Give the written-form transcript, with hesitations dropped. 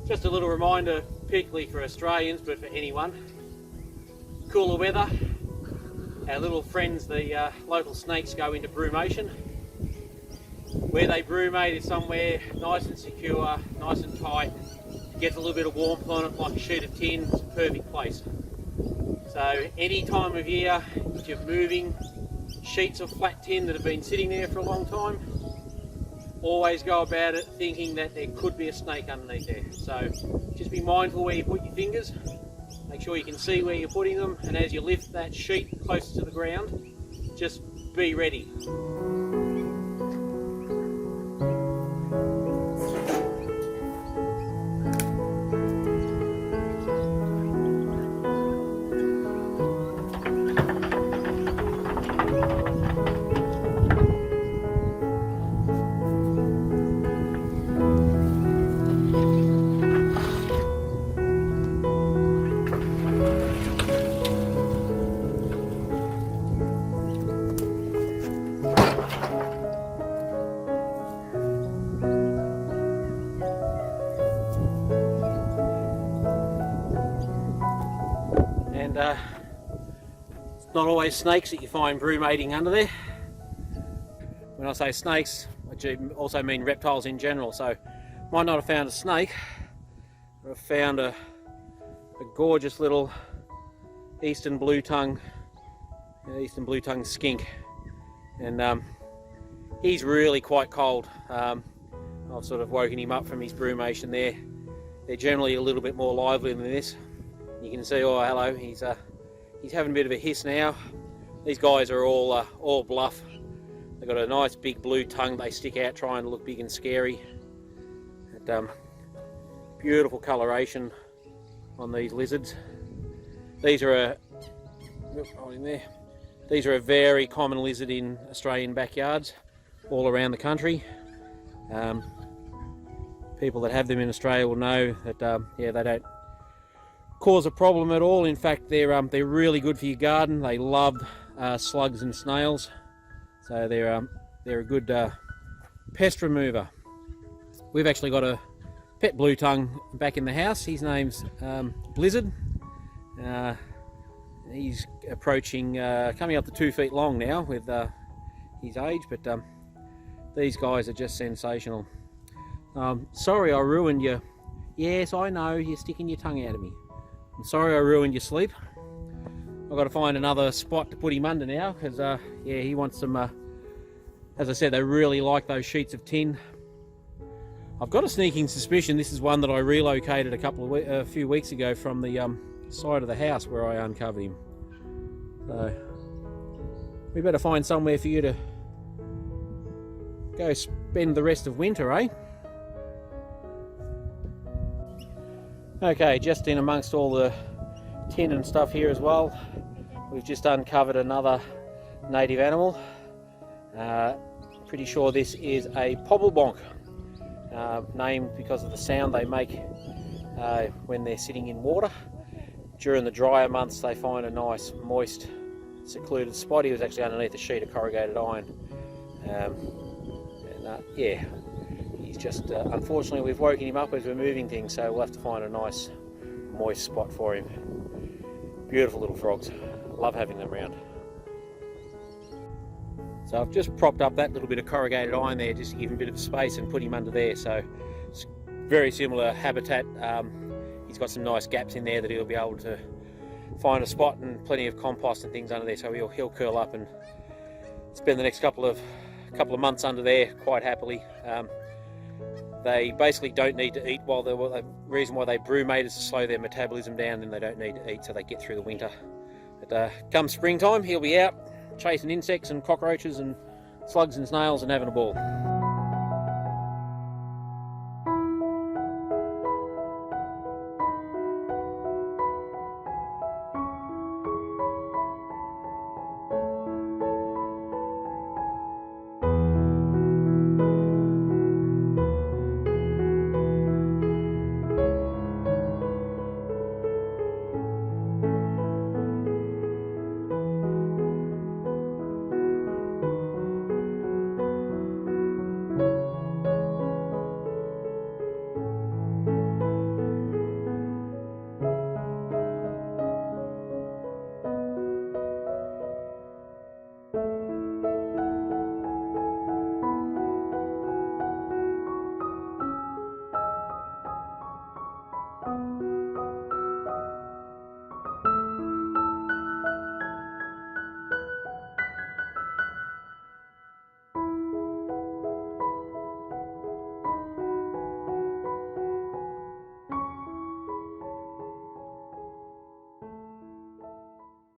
Just a little reminder, particularly for Australians, but for anyone, cooler weather, our little friends, the local snakes, go into brumation. Where they brumate is somewhere nice and secure, nice and tight, gets a little bit of warmth on it like a sheet of tin. It's a perfect place. So any time of year, if you're moving sheets of flat tin that have been sitting there for a long time, always go about it thinking that there could be a snake underneath there. So just be mindful where you put your fingers, make sure you can see where you're putting them, and as you lift that sheet closer to the ground, just be ready. It's not always snakes that you find brumating under there. When I say snakes, I do also mean reptiles in general. So might not have found a snake, but I've found a gorgeous little eastern blue tongue skink, and he's really quite cold. I've sort of woken him up from his brumation there. They're generally a little bit more lively than this. You can see, oh hello, he's having a bit of a hiss now. These guys are all bluff. They've got a nice big blue tongue. They stick out trying to look big and scary. And, beautiful coloration on these lizards. These are a very common lizard in Australian backyards all around the country. People that have them in Australia will know that yeah, they don't cause a problem at all. In fact, they're really good for your garden. They love slugs and snails, so they're a good pest remover. We've actually got a pet blue tongue back in the house. His name's Blizzard. He's approaching coming up to 2 feet long now with his age, but these guys are just sensational. Sorry I ruined you. Yes, I know, you're sticking your tongue out of me. I'm sorry I ruined your sleep. I've got to find another spot to put him under now, because yeah, he wants some, as I said, they really like those sheets of tin. I've got a sneaking suspicion this is one that I relocated a few weeks ago from the side of the house where I uncovered him. So we better find somewhere for you to go spend the rest of winter, eh? Okay, just in amongst all the tin and stuff here as well, we've just uncovered another native animal. Pretty sure this is a Pobble Bonker, named because of the sound they make when they're sitting in water. During the drier months they find a nice, moist, secluded spot. He was actually underneath a sheet of corrugated iron. Yeah, he's just, unfortunately we've woken him up as we're moving things, so we'll have to find a nice moist spot for him. Beautiful little frogs, love having them around. So I've just propped up that little bit of corrugated iron there just to give him a bit of space and put him under there. So it's very similar habitat. He's got some nice gaps in there that he'll be able to find a spot, and plenty of compost and things under there, so he'll curl up and spend the next couple of months under there quite happily. They basically don't need to eat while the reason why they brumate is to slow their metabolism down, and they don't need to eat, so they get through the winter. But come springtime, he'll be out chasing insects and cockroaches and slugs and snails and having a ball.